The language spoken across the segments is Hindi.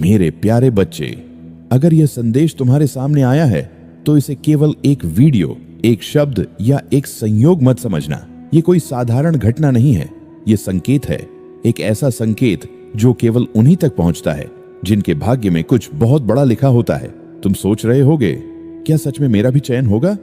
मेरे प्यारे बच्चे, अगर यह संदेश तुम्हारे सामने आया है तो इसे केवल एक वीडियो, एक शब्द या एक संयोग मत समझना। ये कोई साधारण घटना नहीं है, ये संकेत है, एक ऐसा संकेत जो केवल उन्हीं तक पहुंचता है जिनके भाग्य में कुछ बहुत बड़ा लिखा होता है। तुम सोच रहे होगे, क्या सच में मेरा भी चयन होगा?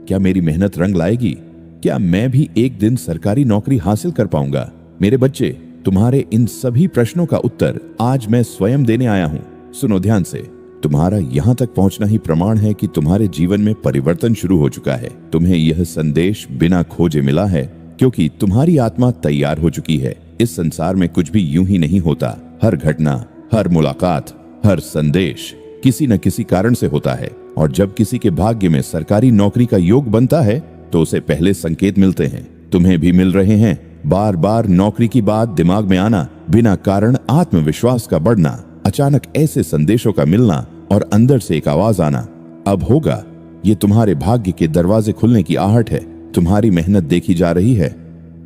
क्या मेरी मेहनत रंग लाएगी? क्या मैं भी एक दिन सरकारी नौकरी हासिल कर पाऊंगा? मेरे बच्चे, तुम्हारे इन सभी प्रश्नों का उत्तर आज मैं स्वयं देने आया हूं। सुनो ध्यान से। तुम्हारा यहां तक पहुंचना ही प्रमाण है कि तुम्हारे जीवन में परिवर्तन शुरू हो चुका है। तुम्हें यह संदेश बिना खोजे मिला है क्योंकि तुम्हारी आत्मा तैयार हो चुकी है। इस संसार में कुछ भी यूं ही नहीं होता। हर घटना, हर मुलाकात, हर संदेश किसी न किसी कारण से होता है। और जब किसी के भाग्य में सरकारी नौकरी का योग बनता है तो उसे पहले संकेत मिलते हैं। तुम्हें भी मिल रहे हैं। बार बार नौकरी की बात दिमाग में आना, बिना कारण आत्मविश्वास का बढ़ना, अचानक ऐसे संदेशों का मिलना और अंदर से एक आवाज आना, अब होगा। ये तुम्हारे भाग्य के दरवाजे खुलने की आहट है। तुम्हारी मेहनत देखी जा रही है।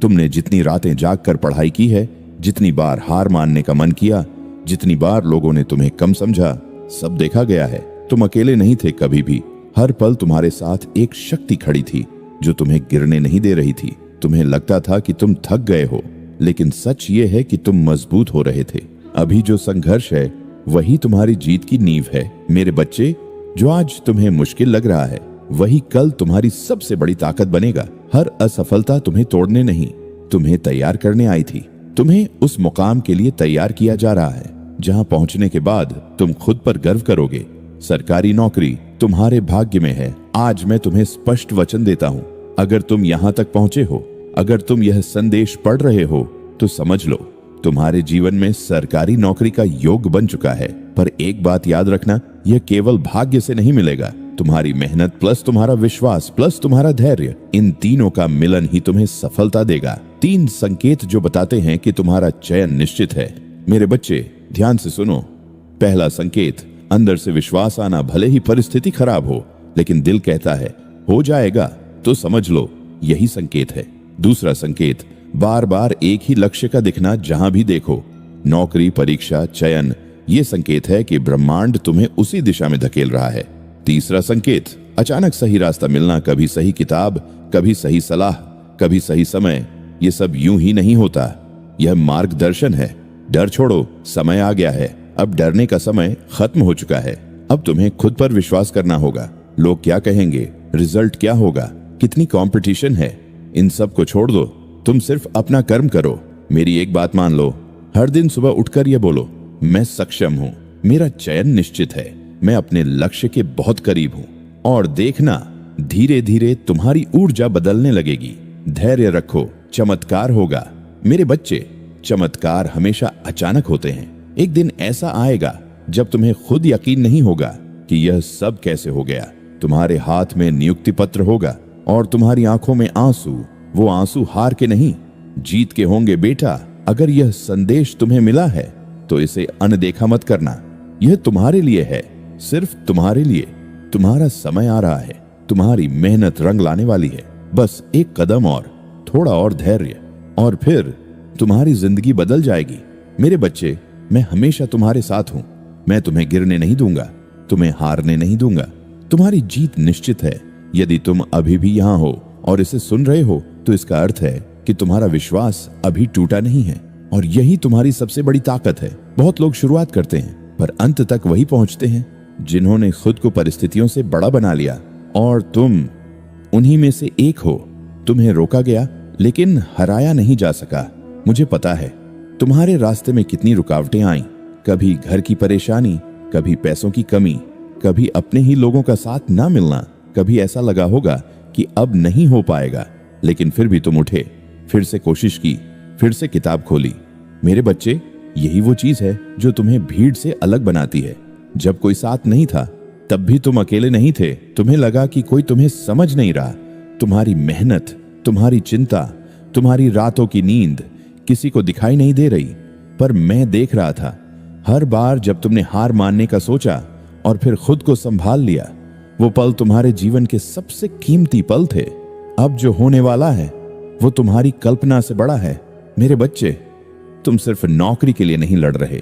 तुमने जितनी रातें जाग कर पढ़ाई की है, जितनी बार हार मानने का मन किया, जितनी बार लोगों ने तुम्हें कम समझा, सब देखा गया है। तुम अकेले नहीं थे कभी भी। हर पल तुम्हारे साथ एक शक्ति खड़ी थी जो तुम्हें गिरने नहीं दे रही थी। तुम्हें लगता था कि तुम थक गए हो, लेकिन सच ये है कि तुम मजबूत हो रहे थे। अभी जो संघर्ष है वही तुम्हारी जीत की नींव है। मेरे बच्चे, जो आज तुम्हें मुश्किल लग रहा है वही कल तुम्हारी सबसे बड़ी ताकत बनेगा। हर असफलता तुम्हें तोड़ने नहीं, तुम्हें तैयार करने आई थी। तुम्हें उस मुकाम के लिए तैयार किया जा रहा है जहां पहुंचने के बाद तुम खुद पर गर्व करोगे। सरकारी नौकरी तुम्हारे भाग्य में है। आज मैं तुम्हें स्पष्ट वचन देता हूं, अगर तुम यहां तक पहुंचे हो, अगर तुम यह संदेश पढ़ रहे हो तो समझ लो, तुम्हारे जीवन में सरकारी नौकरी का योग बन चुका है। पर एक बात याद रखना, यह केवल भाग्य से नहीं मिलेगा। तुम्हारी मेहनत प्लस तुम्हारा विश्वास प्लस तुम्हारा धैर्य, इन तीनों का मिलन ही तुम्हें सफलता देगा। 3 संकेत जो बताते हैं कि तुम्हारा चयन निश्चित है। मेरे बच्चे, ध्यान से सुनो। पहला संकेत, अंदर से विश्वास आना। भले ही परिस्थिति खराब हो, लेकिन दिल कहता है हो जाएगा, तो समझ लो यही संकेत है। दूसरा संकेत, बार बार एक ही लक्ष्य का दिखना जहां भी देखो। नौकरी, परीक्षा, चयन, ये संकेत है कि ब्रह्मांड तुम्हें उसी दिशा में धकेल रहा है। तीसरा संकेत, अचानक सही रास्ता मिलना। कभी सही किताब, कभी सही सलाह, कभी सही समय। ये सब यूं ही नहीं होता, यह मार्गदर्शन है। डर छोड़ो, समय आ गया है। अब डरने का समय खत्म हो चुका है। अब तुम्हें खुद पर विश्वास करना होगा। लोग क्या कहेंगे, रिजल्ट क्या होगा, कितनी कंपटीशन है, इन सब को छोड़ दो। तुम सिर्फ अपना कर्म करो। मेरी एक बात मान लो, हर दिन सुबह उठकर ये बोलो, मैं सक्षम हूँ, मेरा चयन निश्चित है, मैं अपने लक्ष्य के बहुत करीब हूँ। और देखना, धीरे धीरे तुम्हारी ऊर्जा बदलने लगेगी। धैर्य रखो, चमत्कार होगा। मेरे बच्चे, चमत्कार हमेशा अचानक होते हैं। एक दिन ऐसा आएगा जब तुम्हें खुद यकीन नहीं होगा कि यह सब कैसे हो गया। तुम्हारे हाथ में नियुक्ति पत्र होगा और तुम्हारी आंखों में आंसू। वो आंसू हार के नहीं, जीत के होंगे। बेटा, अगर यह संदेश तुम्हें मिला है तो इसे अनदेखा मत करना। यह तुम्हारे लिए है, सिर्फ तुम्हारे लिए। तुम्हारा समय आ रहा है, तुम्हारी मेहनत रंग लाने वाली है। बस एक कदम और, थोड़ा और धैर्य, और फिर तुम्हारी जिंदगी बदल जाएगी। मेरे बच्चे, मैं हमेशा तुम्हारे साथ हूं। मैं तुम्हें गिरने नहीं दूंगा, तुम्हें हारने नहीं दूंगा। तुम्हारी जीत निश्चित है। यदि तुम अभी भी यहाँ हो और इसे सुन रहे हो तो इसका अर्थ है कि तुम्हारा विश्वास अभी टूटा नहीं है, और यही तुम्हारी सबसे बड़ी ताकत है। बहुत लोग शुरुआत करते हैं पर अंत तक वही पहुंचते हैं जिन्होंने खुद को परिस्थितियों से बड़ा बना लिया, और तुम उन्हीं में से एक हो। तुम्हें रोका गया लेकिन हराया नहीं जा सका। मुझे पता है तुम्हारे रास्ते में कितनी रुकावटें आईं। कभी घर की परेशानी, कभी पैसों की कमी, कभी अपने ही लोगों का साथ ना मिलना। कभी ऐसा लगा होगा कि अब नहीं हो पाएगा, लेकिन फिर भी तुम उठे, फिर से कोशिश की, फिर से किताब खोली। मेरे बच्चे, यही वो चीज है जो तुम्हें भीड़ से अलग बनाती है। जब कोई साथ नहीं था तब भी तुम अकेले नहीं थे। तुम्हें लगा कि कोई तुम्हें समझ नहीं रहा। तुम्हारी मेहनत, तुम्हारी चिंता, तुम्हारी रातों की नींद किसी को दिखाई नहीं दे रही, पर मैं देख रहा था। हर बार जब तुमने हार मानने का सोचा और फिर खुद को संभाल लिया, वो पल तुम्हारे जीवन के सबसे कीमती पल थे। अब जो होने वाला है वो तुम्हारी कल्पना से बड़ा है। मेरे बच्चे, तुम सिर्फ नौकरी के लिए नहीं लड़ रहे,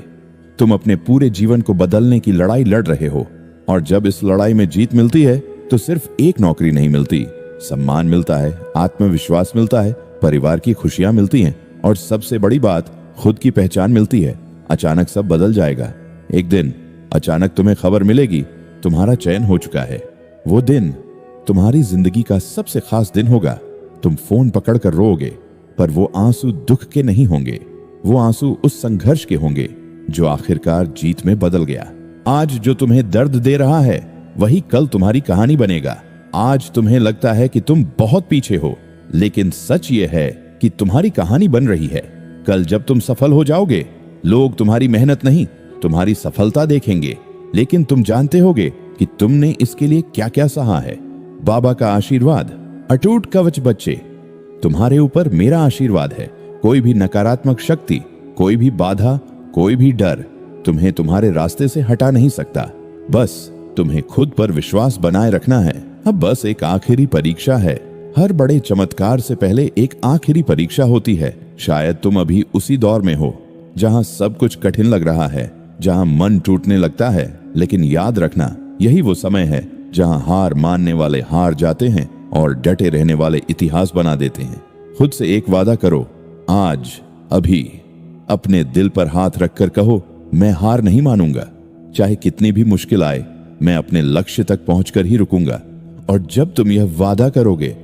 तुम अपने पूरे जीवन को बदलने की लड़ाई लड़ रहे हो, और जब इस लड़ाई में जीत मिलती है तो सिर्फ एक नौकरी नहीं मिलती, सम्मान मिलता है, आत्मविश्वास मिलता है, परिवार की खुशियां मिलती हैं, और सबसे बड़ी बात, खुद की पहचान मिलती है। अचानक सब बदल जाएगा। एक दिन अचानक तुम्हें खबर मिलेगी तुम्हारा चयन हो चुका है। वो दिन तुम्हारी जिंदगी का सबसे खास दिन होगा। तुम फोन पकड़कर रोओगे, पर वो आंसू दुख के नहीं होंगे, वो आंसू उस संघर्ष के होंगे जो आखिरकार जीत में बदल गया। आज जो तुम्हें दर्द दे रहा है वही कल तुम्हारी कहानी बनेगा। आज तुम्हें लगता है कि तुम बहुत पीछे हो, लेकिन सच ये है कि तुम्हारी कहानी बन रही है। कल जब तुम सफल हो जाओगे, लोग तुम्हारी मेहनत नहीं, तुम्हारी सफलता देखेंगे, लेकिन तुम जानते होगे कि तुमने इसके लिए क्या क्या सहा है। बाबा का आशीर्वाद अटूट कवच बच्चे, तुम्हारे ऊपर मेरा आशीर्वाद है। कोई भी नकारात्मक शक्ति, कोई भी बाधा, कोई भी डर तुम्हें तुम्हारे रास्ते से हटा नहीं सकता। बस तुम्हें खुद पर विश्वास बनाए रखना है। अब बस एक आखिरी परीक्षा है। हर बड़े चमत्कार से पहले एक आखिरी परीक्षा होती है। शायद तुम अभी उसी दौर में हो जहां सब कुछ कठिन लग रहा है, जहां मन टूटने लगता है, लेकिन याद रखना, यही वो समय है जहां हार मानने वाले हार जाते हैं और डटे रहने वाले इतिहास बना देते हैं। खुद से एक वादा करो, आज अभी अपने दिल पर हाथ रखकर कहो, मैं हार नहीं मानूंगा। चाहे कितनी भी मुश्किल आए, मैं अपने लक्ष्य तक पहुंचकर ही रुकूंगा। और जब तुम यह वादा करोगे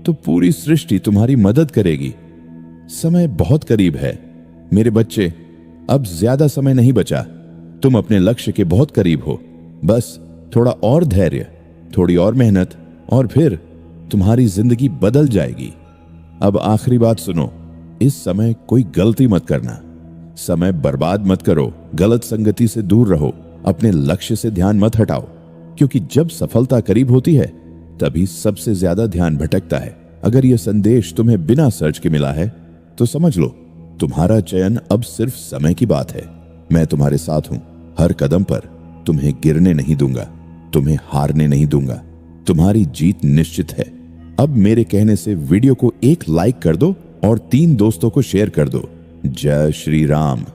तो पूरी सृष्टि तुम्हारी मदद करेगी। समय बहुत करीब है मेरे बच्चे, अब ज्यादा समय नहीं बचा। तुम अपने लक्ष्य के बहुत करीब हो। बस थोड़ा और धैर्य, थोड़ी और मेहनत, और फिर तुम्हारी जिंदगी बदल जाएगी। अब आखिरी बात सुनो, इस समय कोई गलती मत करना। समय बर्बाद मत करो, गलत संगति से दूर रहो, अपने लक्ष्य से ध्यान मत हटाओ, क्योंकि जब सफलता करीब होती है तभी सबसे ज्यादा ध्यान भटकता है। अगर यह संदेश तुम्हें बिना सर्च के मिला है तो समझ लो, तुम्हारा चयन अब सिर्फ समय की बात है। मैं तुम्हारे साथ हूं, हर कदम पर तुम्हें गिरने नहीं दूंगा, तुम्हें हारने नहीं दूंगा। तुम्हारी जीत निश्चित है। अब मेरे कहने से वीडियो को एक लाइक कर दो और 3 दोस्तों को शेयर कर दो। जय श्री राम।